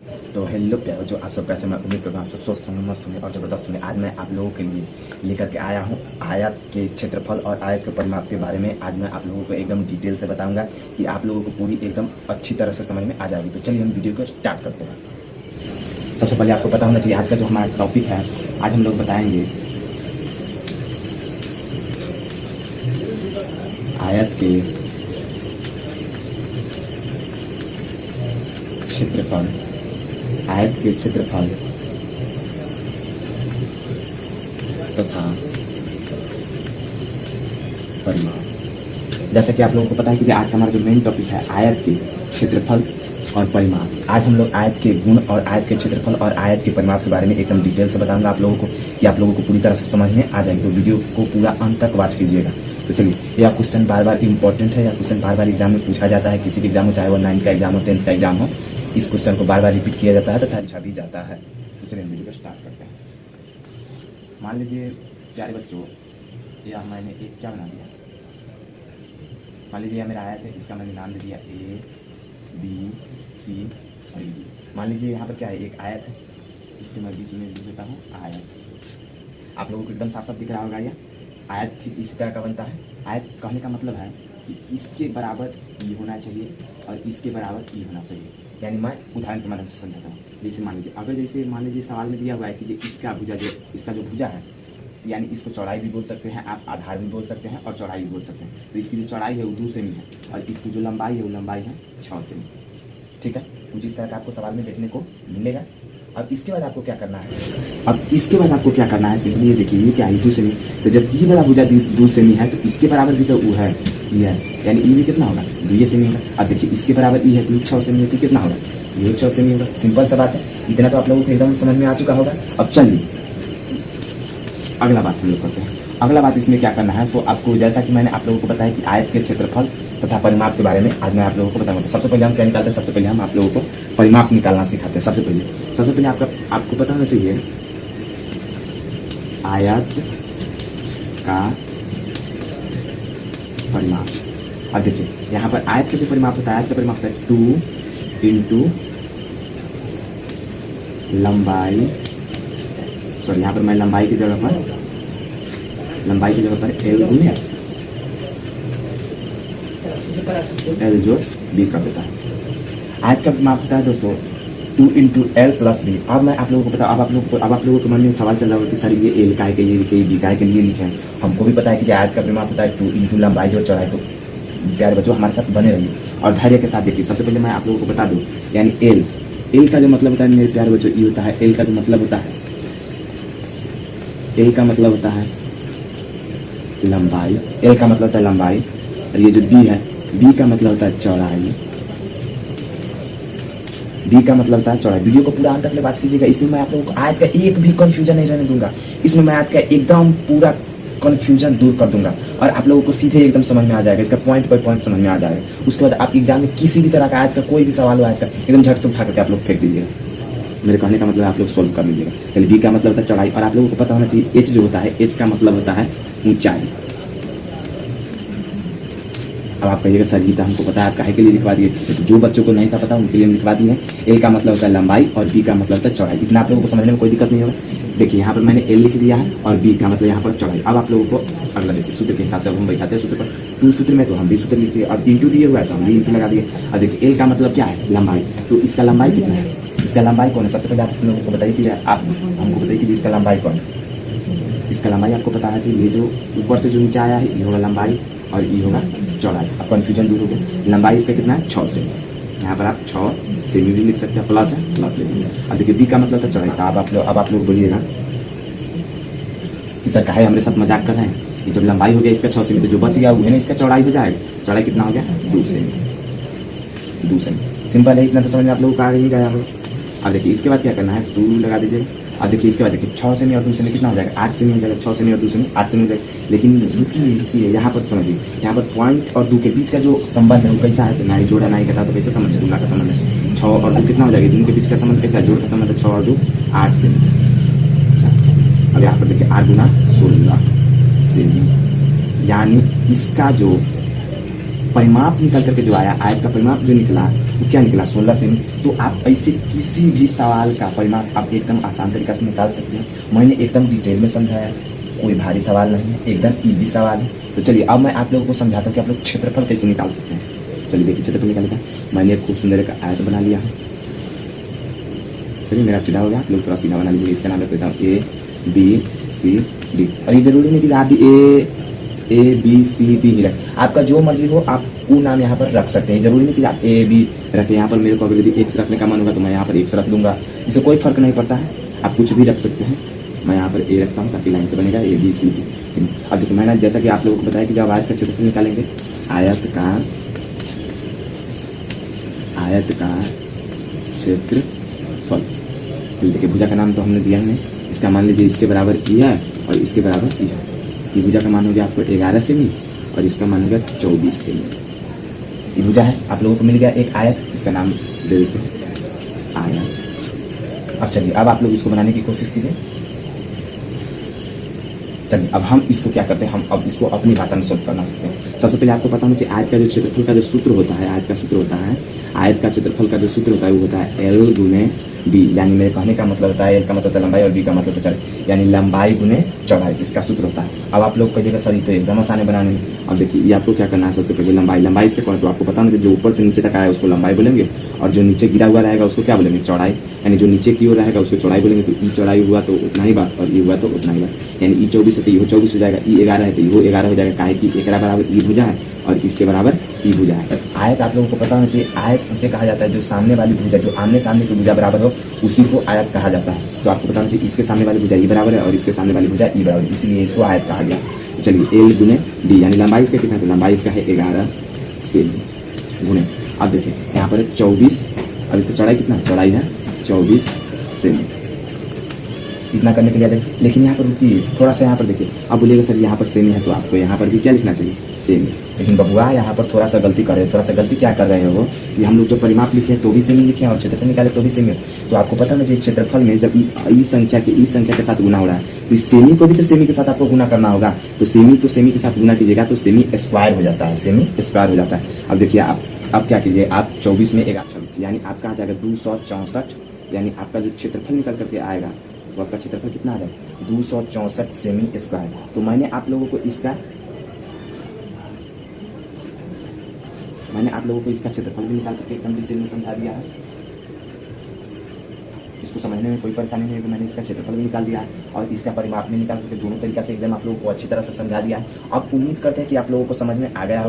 तो हेलो प्यारो, जो आप सब कैसे, मैं उम्मीद करता हूँ आप सब स्वस्थ होंगे, मस्त होंगे और ज़बरदस्त होंगे। आज मैं आप लोगों के लिए लेकर के आया हूँ आयत के क्षेत्रफल और आयत के परिमाप के बारे में। आज मैं आप लोगों को एकदम डिटेल से बताऊंगा कि आप लोगों को पूरी एकदम अच्छी तरह से समझ में आ जाएगी। तो चलिए हम वीडियो को स्टार्ट करते हैं। सबसे पहले आपको पता होना चाहिए आज का जो हमारा टॉपिक है, आज हम लोग बताएंगे आयत के क्षेत्रफल, आयत के क्षेत्रफल तथा परिमाप। जैसा कि आप लोगों को पता है कि आज का हमारा जो मेन टॉपिक है आयत के क्षेत्रफल और परिमाप। आज हम लोग आयत के गुण और आयत के क्षेत्रफल और आयत के परिमाप के बारे में एकदम डिटेल से बताऊंगा आप लोगों को, कि आप लोगों को पूरी तरह से समझ में आ जाएगी। तो वीडियो को पूरा अंत तक वॉच कीजिएगा। तो चलिए, यह क्वेश्चन बार बार इंपॉर्टेंट है, यह क्वेश्चन बार बार एग्जाम में पूछा जाता है, किसी भी एग्जाम में, चाहे वो 9th का एग्जाम हो, 10th का एग्जाम हो, इस क्वेश्चन को बार बार रिपीट किया जाता है तथा पूछा भी जाता है। तो चलिए वीडियो को स्टार्ट करते हैं। मान लीजिए प्यारे बच्चों, यह मैंने एक क्या बना दिया, मान लीजिए मेरा आयत है, इसका मैंने नाम दे दिया ए बी सी और डी। मान लीजिए यहाँ पर क्या है, एक आयत है, इसके मैं बीच में लिख देता हूँ आयत। आप लोगों को एकदम साफ साफ दिख रहा होगा। यह आयत ठीक इसी तरह का बनता है। आयत कहने का मतलब है कि इसके बराबर ई होना चाहिए और इसके बराबर ई होना चाहिए। यानी मैं उदाहरण के माध्यम से समझाता हूँ। जैसे मान लीजिए सवाल में दिया हुआ है कि इसका भुजा, जो इसका जो भुजा है, यानी इसको चौड़ाई भी बोल सकते हैं आप, आधार भी बोल सकते हैं और चौड़ाई भी बोल सकते हैं। तो इसकी जो चौड़ाई है वो 2 सेमी है और इसकी जो लंबाई है वो लंबाई है 6 सेमी। ठीक है, कुछ इस तरह का आपको सवाल में देखने को मिलेगा। अब इसके बाद आपको क्या करना है, सिंपली ये देखिए, ये क्या है, 2 सेमी। तो जब ई वाला भुजा 2 सेमी है तो इसके बराबर भी तो वो है, ई है, यानी ई भी कितना होगा, 2 सेमी होगा। अब देखिए इसके बराबर ई है तो 6 सेमी है, तो कितना होगा, ये 6 सेमी होगा। सिंपल सा बात है, इतना तो आप लोगों को एकदम समझ में आ चुका होगा। अब चलिए अगला बात हम लोग करते हैं। अगला बात इसमें क्या करना है, सो आपको जैसा कि मैंने आप लोगों को बताया कि आयत के क्षेत्रफल तथा परिमाप के बारे में आज मैं आप लोगों को बताऊंगा। सबसे पहले हम क्या निकालते हैं, सबसे पहले हम आप लोगों को परिमाप निकालना सिखाते हैं। सबसे पहले आपको पता होना चाहिए आयत का परिमाप। अब देखिए यहाँ पर आयत का जो परिमाप होता है, आयत का परिमाप होता है 2 इंटू लंबाई, सॉरी यहाँ पर मैं लंबाई की जगह पर एल गुने एल जो बी का होता है। आयत का माप होता है दोस्तों 2 इंटू एल प्लस बी। अब मैं आप लोगों को बताऊँ, अब आप लोगों के मन में सवाल चल रहा होगा कि सर ये एल का है, ये बी का है, के लिए लिखा है। हमको भी पता है कि आयत का परिमाप होता है 2 इंटू लंबाई जो चौड़ाई। तो प्यारे बच्चों हमारे साथ बने रहिए और धैर्य के साथ देखिए। सबसे पहले मैं आप लोगों को बता दूँ, यानी एल का जो मतलब होता है मेरे प्यारे बच्चों, ये होता है एल का जो मतलब होता है, एल का मतलब होता है लंबाई, एल का मतलब होता है लंबाई, और ये जो बी है, बी का मतलब होता है चौड़ाई, बी का मतलब होता है चौड़ाई। वीडियो को पूरा अंत तक बात कीजिएगा। इसमें मैं आप लोगों को आयत का एक भी कंफ्यूजन नहीं रहने दूंगा। इसमें मैं आयत का एकदम पूरा कंफ्यूजन दूर कर दूंगा और आप लोगों को सीधे एकदम समझ में आ जाएगा, इसका पॉइंट बाय पॉइंट समझ में आ जाएगा। उसके बाद आप एग्जाम में किसी भी तरह का आयत का कोई भी सवाल हो, आयत का एकदम झट से उठा करके आप लोग फेंक दीजिएगा। मेरे कहने का मतलब आप लोग सोल्व कर लीजिएगा। चलिए, बी का मतलब होता है चौड़ाई, और आप लोगों को पता होना चाहिए एच जो होता है, एच का मतलब होता है ऊंचाई। अब आप कहिएगा सर जी तो हमको पता है, आप काहे के लिए लिखवा दिए, तो जो बच्चों को नहीं था पता उनके लिए लिखवा दिए। एल का मतलब होता है लंबाई और बी का मतलब होता है चौड़ाई। इतना आप लोगों को समझने में कोई दिक्कत नहीं होगा। देखिए यहाँ पर मैंने एल लिख दिया है और बी का मतलब यहाँ पर चौड़ाई। अब आप लोगों को अगला देखिए, सूत्र के हिसाब से हम बैठाते हैं सूत्र पर, 2 सूत्र में तो हम भी सूत्र लिखते हैं। अब इंटू दिए हुआ है तो हम भी इंटू लगा दिए। अब देखिए एल का मतलब क्या है, लंबाई। तो इसका लंबाई कितना है, इसका लंबाई कौन है, सबसे पहले आप लोगों को बताइए कि आप हमको बताइए कि इसका लंबाई कौन है। इसका लंबाई आपको पता है कि ये जो ऊपर से जो नीचे आया है ये होगा लंबाई और ये होगा चौड़ाई। अब कन्फ्यूजन दूर हो गया। लंबाई इसका कितना है, 6 सेमी। यहाँ पर आप 6 सेमी भी लिख सकते हैं, प्लस है, प्लस ले लीजिए। अब देखिए बी का मतलब है चौड़ाई। तो अब आप लोग बोलिएगा कि सर काहे हमारे साथ मजाक कर रहे हैं, कि जब लंबाई हो गया इसका 6 सेमी तो जो बच गया वो है ना इसका चौड़ाई हो जाएगा। चौड़ाई कितना हो गया, 2 सेमी। सिंपल है, इतना तो समझ में आप लोगों को आ गई गया हो। अब देखिए इसके बाद क्या करना है, 2 लगा दीजिए। अब देखिए इसके बाद देखिए 6 सेमी और 2 सेमी कितना हो जाएगा, 8 सेमी हो जाएगा। 6 सेमी और 2 सेमी 8 सेमी हो जाएगा। लेकिन रुकिए यहाँ पर समझिए, यहाँ पर पॉइंट और 2 के बीच का जो संबंध है वो कैसा है, ना ही जोड़ा ना ही घटा, तो कैसे समझ दूंगा का संबंध है 6 और 2 कितना हो जाएगा, दोनों के बीच का संबंध कैसा है, जोड़ का संबंध है 6 और 2 8 सेमी। अब यहाँ पर देखिए 8 गुना 16 सेमी, यानी इसका जो परिमाप निकल करके जो आया, आयत का परिमाप जो निकला वो क्या निकला, 16 सेमी। तो आप ऐसे किसी भी सवाल का परिमाप आप एकदम आसान तरीका से निकाल सकते हैं। मैंने एकदम डिटेल में समझाया, कोई भारी सवाल नहीं है, एकदम ईजी सवाल है। तो चलिए अब मैं आप लोगों को समझाता हूँ कि आप लोग क्षेत्रफल कैसे निकाल सकते हैं। चलिए देखिए क्षेत्रफल निकालेगा, मैंने एक खूब सुंदर एक आयत बना लिया है। चलिए मेरा सीधा हो गया, आप लोग थोड़ा सीधा बना लीजिए। इसका नाम रख देता हूँ ए बी सी डी। और ये जरूरी नहीं कि आप ए बी सी डी ही रखें, आपका जो मर्जी हो आप वो नाम यहाँ पर रख सकते हैं। जरूरी नहीं कि आप ए बी रखें। यहाँ पर मेरे को अगर यदि एक्स रखने का मन होगा तो मैं यहाँ पर एक्स रख दूंगा, इससे कोई फर्क नहीं पड़ता है, आप कुछ भी रख सकते हैं। मैं यहाँ पर ए रखता हूँ ताकि लाइन से बनेगा ए बी सी डी। अब देखिए मैंने जैसा कि आप लोगों को बताया कि जब आयत का क्षेत्रफल निकालेंगे, आयत का क्षेत्रफल, देखिए भुजा का नाम तो हमने दिया है, इसका मान लीजिए इसके बराबर ई है और इसके बराबर ई है। ये भुजा का मान हो गया आपको 11 सेमी और इसका मान हो गया 24 सेमी। ये भुजा है, आप लोगों को मिल गया एक आयत, इसका नाम दे देते हैं आयत। अब चलिए अब आप लोग इसको बनाने की कोशिश कीजिए। चलिए अब हम इसको क्या करते हैं, हम अब इसको अपनी भाषा में सोल्व करना सकते हैं। सबसे पहले आपको पता होना चाहिए आयत का जो क्षेत्रफल का जो सूत्र होता है, आयत का सूत्र होता है, आयत का क्षेत्रफल का जो सूत्र होता है वो होता है एल गुने बी। यानी मेरे कहने का मतलब होता है एल का मतलब होता है लंबाई और बी का मतलब होता है यानी लंबाई गुने चौड़ाई, इसका सूत्र होता है। अब आप लोग कहिएगा सर तो एकदम आसान है बनाने में। अब देखिए ये आपको क्या करना है, सबसे पहले लंबाई इसके कौन, तो आपको पता होना जो ऊपर से नीचे तक आया उसको लंबाई बोलेंगे और जो नीचे गिरा हुआ रहेगा उसको क्या बोलेंगे, चौड़ाई। यानी जो नीचे की ओर रहेगा उसको चौड़ाई बोलेंगे। तो ई चौड़ाई हुआ तो उतना ही बात और ई हुआ तो उतना ही बात। यानी ई 24 है तो ये 24 हो जाएगा, ई 11 है तो ये 11 हो जाएगा। काहे कि 11 बराबर ई भुजा है और इसके बराबर ई भुजा है। आयत आप लोगों को पता होना चाहिए, आयत उसे कहा जाता है जो सामने वाली भुजा, जो आमने सामने की भुजा बराबर हो उसी को आयत कहा जाता है। तो आपको पता होना चाहिए इसके सामने वाली भुजा ई बराबर है और इसके सामने वाली भुजा ई बराबर है, इसलिए इसको आयत कहा गया। चलिए एल गुने डी, यानी लंबाई इसका कितना है, तो लंबाई इसका है 11 सेमी गुने। अब देखिए यहाँ पर 24, अब इसका चौड़ाई कितना है, चौड़ाई है 24 सेमी। इतना करने के लिए लेकिन यहाँ पर रुकिए थोड़ा सा, यहाँ पर देखिए अब बोलिएगा सर यहाँ पर सेमी है तो आपको यहाँ पर भी क्या लिखना चाहिए, सेमी। लेकिन बबुआ यहाँ पर थोड़ा सा गलती कर रहे हैं। थोड़ा सा गलती क्या कर रहे हो कि हम लोग जो परिमाप लिखे तो भी सेमी लिखे और क्षेत्रफल निकाले तो भी सेमी। तो आपको पता ना चाहिए क्षेत्रफल में जब ई संख्या के साथ गुना हो रहा है तो इस सेमी को भी तो सेमी के साथ आपको गुना करना होगा। तो सेमी को सेमी के साथ गुना कीजिएगा तो सेमी स्क्वायर हो जाता है, सेमी स्क्वायर हो जाता है। अब देखिए आप अब क्या कीजिए, आप 24 में 11 यानी आपका आ जाएगा 264, यानी आपका जो क्षेत्रफल निकल करके आएगा तो आपका क्षेत्रफल कितना आ जाएगा 264 सेमी स्क्वायर। तो मैंने आप लोगों को इसका क्षेत्रफल भी निकाल करके एकदम डिटेल में समझा दिया है। इसको समझने में कोई परेशानी नहीं है कि मैंने इसका क्षेत्रफल भी निकाल दिया है और इसका परिमाप भी निकाल करके दोनों तरीका से एकदम आप लोगों को अच्छी तरह से समझा दिया है। अब उम्मीद करते हैं कि आप लोगों को समझ में आ गया होगा।